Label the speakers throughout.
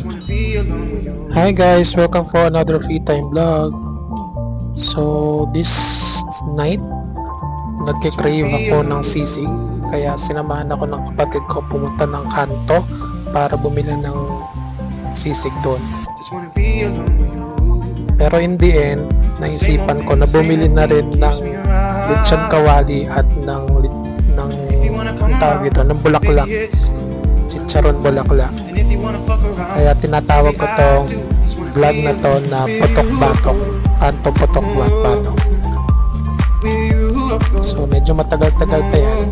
Speaker 1: Hi guys, welcome for another free time vlog. So this night, nagkikrave ako ng sisig, kaya sinamahan ako ng kapatid ko pumunta ng kanto para bumili ng sisig doon. Pero in the end, naisipan ko na bumili na rin ng lechon kawali at ng tawag ito, ng bulaklak, chicharon bulaklak. Kaya tinatawag ko tong vlog na to na Potok Batok, kanto Potok Batok. So medyo matagal-tagal pa yan.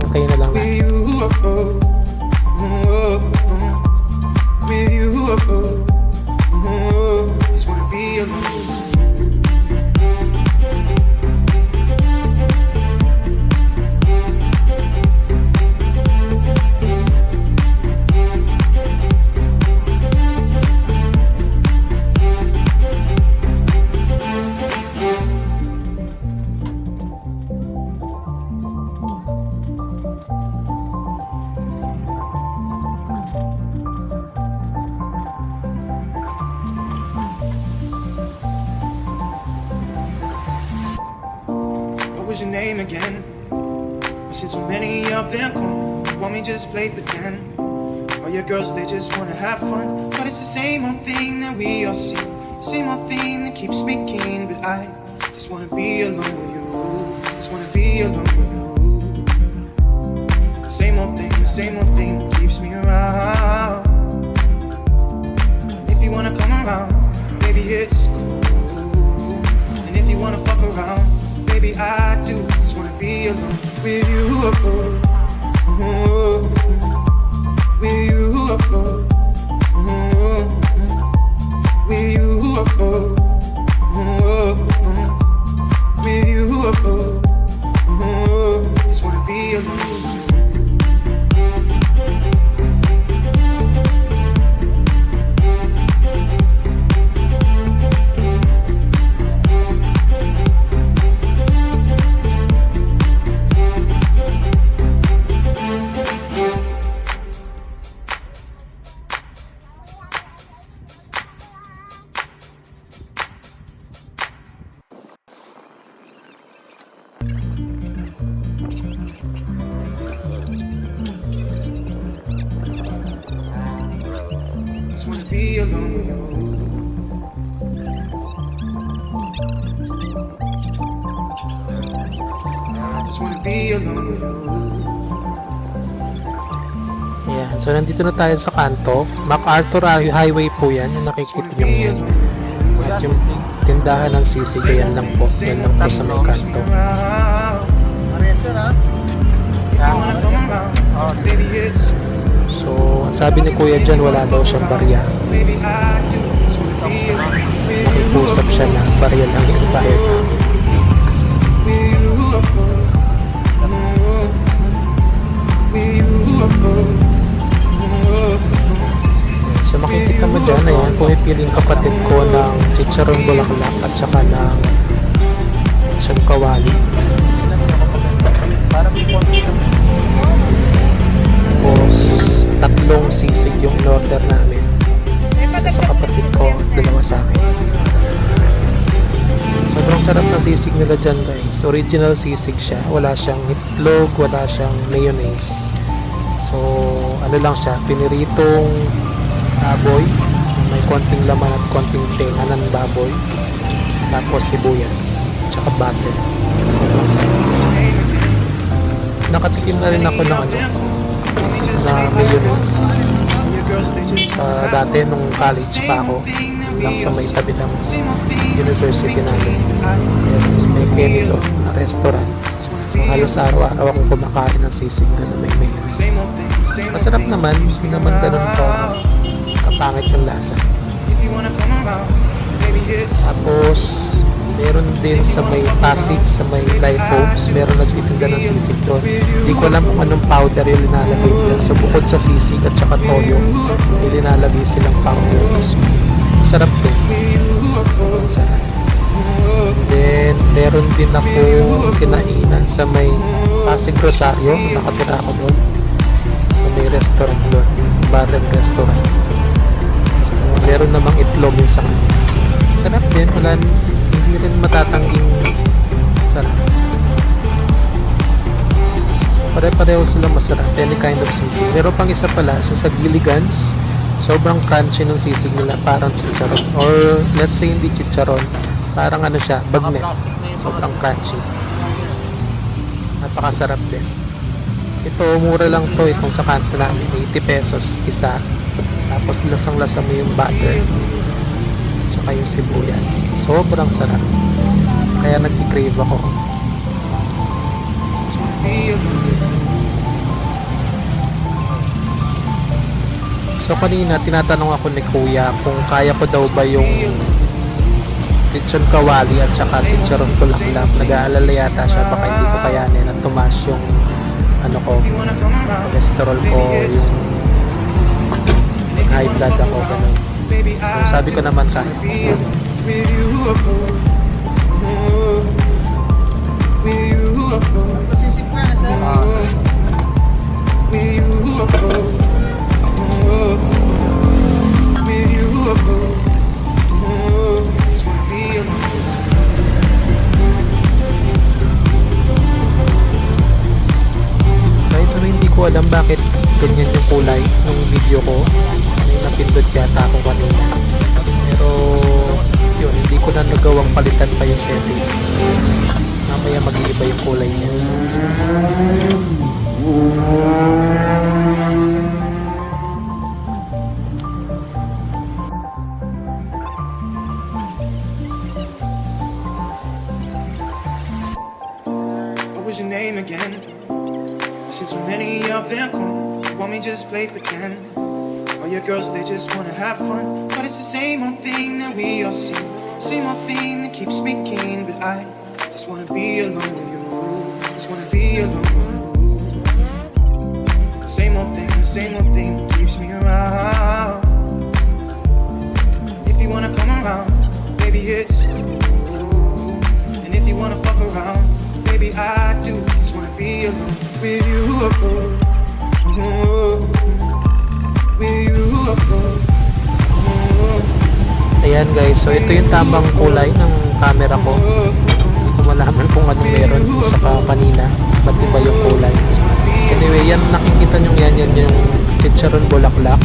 Speaker 1: Okay na lang natin.
Speaker 2: What's your name again? I see so many of them come. Want me just play pretend? All your girls, they just wanna have fun. But it's the same old thing that we all see. Same old thing that keeps me keen. But I just wanna be alone with you. Just wanna be alone with you. The same old thing that keeps me around. If you wanna come around, baby, it's cool. And if you wanna fuck around, baby, I do just wanna be alone with you, with you, with you, with you, just wanna be alone. Just wanna be alone with you. Just wanna be alone with you.
Speaker 1: Ayan, so nandito na tayo sa kanto. MacArthur Highway po yan, yung nakikita nyo ngayon. At yung tindahan ng sisig, yan lang po. Yan lang po sa may kanto. So, ang sabi ni Kuya dyan, wala daw siyang barya. Nakikusap siya na barya lang yung bayad namin. So makikita mo dyan, ayan, pumipiling kapatid ko ng chicharon bulaklak at saka ng lechon kawali. Tapos tatlong sisig yung order namin. Isa sa kapatid ko, dalawa sa akin. Sobrang sarap ng sisig nila dyan guys. Original sisig siya. Wala siyang itlog, wala siyang mayonnaise. So ano lang siya, piniritong baboy, may konting laman at konting tenga ng baboy, tapos sibuyas, tsaka butter. Sobrang sarap. Nakatikim na rin ako ng sisig na mayonnaise dati nung college pa ako, lang sa may tabi ng university namin. May Kenilo na restaurant. So halos araw-araw akong kumakain ng sisig na may mayonnaise. Masarap naman, hindi naman ganun po kapangit yung lasa. Tapos meron din sa may Pasig, sa may Life Hopes, meron nagtitinda ng sisig doon. Hindi ko alam kung anong powder yung linalagay nila. So bukod sa sisig at saka toyo, may linalagay silang powder. Masarap din. Masarap. Then meron din ako kinainan sa may Pasig Rosario, nakatira ako doon. Sa may restaurant doon, bar and restaurant. meron namang itlog yung sa kanya. Sarap din, hindi rin matatangging sarap. Pare-pareho sila masarap, any kind of sisig. Meron pang isa pala, sa Gilligan's, sobrang crunchy ng sisig nila, parang chicharon. Or let's say hindi chicharon, parang ano siya, bagnet. Sobrang crunchy. Napakasarap din. Ito, mura lang to, itong sa kanto namin, 80 pesos isa. Tapos lasang-lasa mo yung butter, tsaka yung sibuyas. Sobrang sarap. Kaya nag-crave ako. So kanina tinatanong ako ni Kuya kung kaya ko daw ba yung lechon kawali at saka chicharon bulaklak. Nag-aalala yata siya, baka hindi ko kayanin at tumaas yung ano ko, cholesterol ko, yung high blood ako, ganun. So sabi ko naman kaya. Kahit ano hindi ko alam bakit ganyan yung kulay ng video ko. May napindot yata ako kanina. Pero yun, hindi ko na nagawang palitan pa yung settings. Mamaya mag-iiba yung kulay niya.
Speaker 2: What was your name again? I see so many of them come. Want me just play pretend? All your girls, they just wanna have fun. But it's the same old thing that we all see. Same old thing that keeps me keen. But I just wanna be alone with you. Just wanna be alone with you. Same old thing that keeps me around. If you wanna come around, baby, it's cool. And if you wanna fuck around, baby, I do just wanna be alone with you. With you.
Speaker 1: Ayan guys, so ito yung tamang kulay ng camera ko. Hindi ko malaman kung ano meron sa kanina. Ba't iba yung kulay? Anyway, yan nakikita nyo yan yung chicharon bulaklak.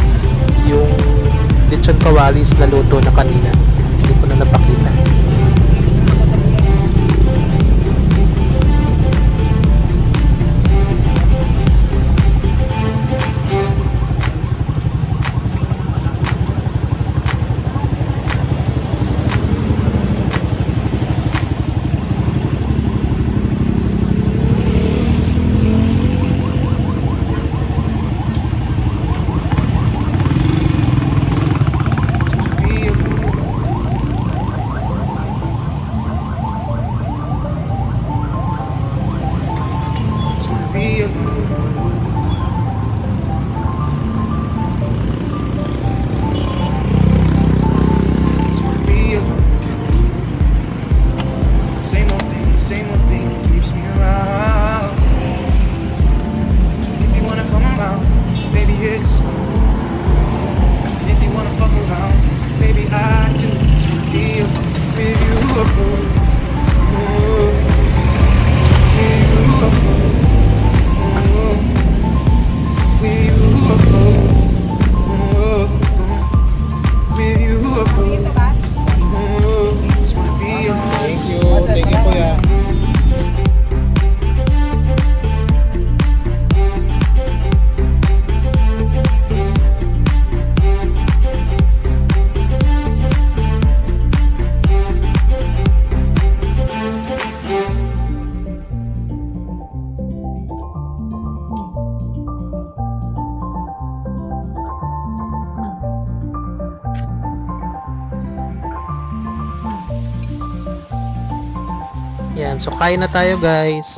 Speaker 1: Yung lechon kawalis na luto na kanina. Hindi ko na napakita.
Speaker 2: Same old thing keeps me around. If you wanna come around, baby, it's cool. And if you wanna fuck around, baby, I do just wanna be alone with you.
Speaker 3: Thank you, Kuya.
Speaker 1: Yan, so kain na tayo guys.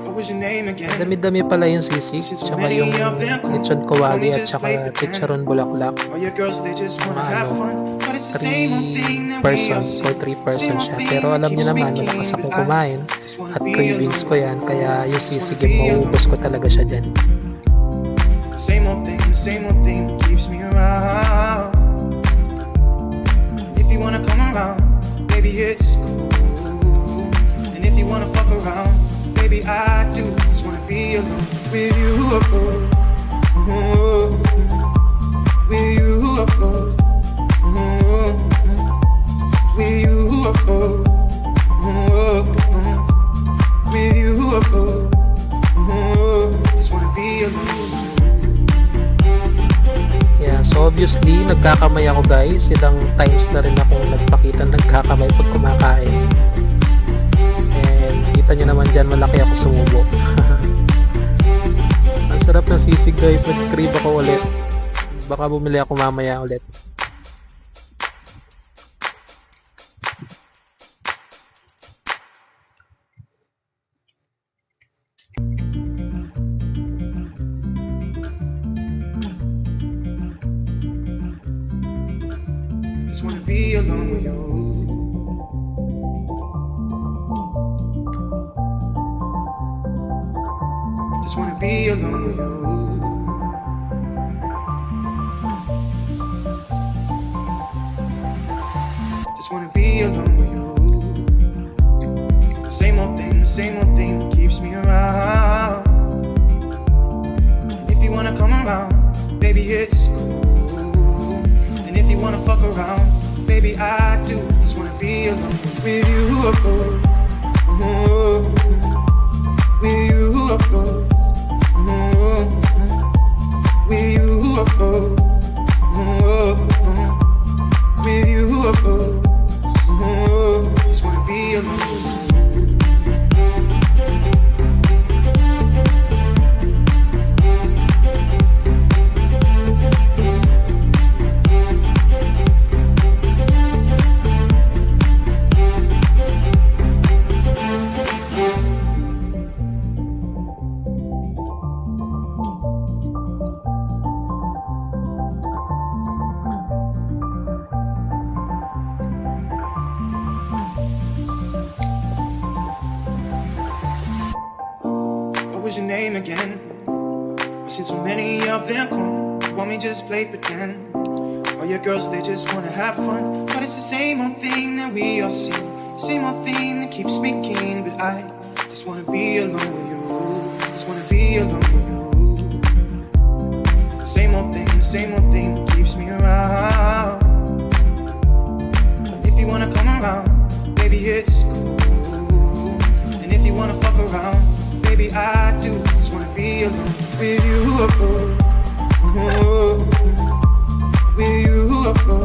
Speaker 2: What was your name again?
Speaker 1: Dami-dami pala yung sisig, tsaka yung lechon kawali at tsaka chicharon bulaklak.
Speaker 2: All your girls, they just wanna have fun. But it's the
Speaker 1: 3
Speaker 2: same old thing that we all
Speaker 1: persons
Speaker 2: see.
Speaker 1: or 3 persons siya. Pero alam niyo naman, malakas akong kumain at cravings ko yan. Kaya yung sisig, mauubos ko talaga siya dyan.
Speaker 2: The same old thing that keeps me around. you wanna come around, baby, it's cool. And if you wanna fuck around, baby, I do just wanna be alone with you. With you. With you. With you. Just wanna be alone.
Speaker 1: Yeah, so obviously, nagkakamay ako guys. Ilang times na rin akong nagpakita nagkakamay pag kumakain. And kita nyo naman dyan, malaki ako sumubo. Ang sarap ng sisig guys, nag-crave ako ulit. Baka bumili ako mamaya ulit.
Speaker 2: Just wanna be alone with you. Just wanna be alone with you. Just wanna be alone with you. The same old thing that keeps me around. If you wanna come around, baby, it's cool. And if you wanna fuck around, baby, I do just wanna be alone with you. With you. With you. With you. Just wanna be alone. What was your name again? I've seen so many of them come. Want me just play pretend? All your girls, they just wanna have fun. But it's the same old thing that we all see. Same old thing that keeps me keen. But I just wanna be alone with you. Just wanna be alone with you. Same old thing that keeps me around. If you wanna come around, baby, it's cool. And if you wanna fuck around, baby, I do just wanna be alone with you. With you. With you.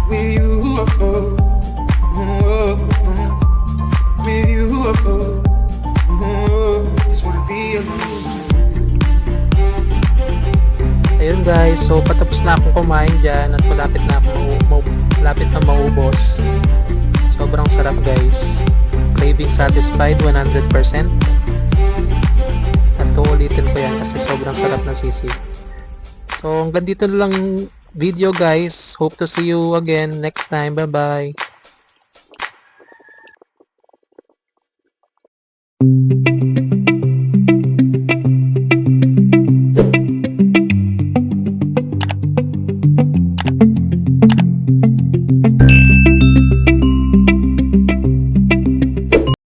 Speaker 2: With you. Just wanna be alone.
Speaker 1: Ayun guys, so patapos na akong kumain dyan at malapit na maubos. Sobrang sarap guys. Craving satisfied 100%. At uulitin ko yan kasi sobrang sarap ng sisig. So hanggang dito na lang yung video guys. Hope to see you again next time. Bye bye.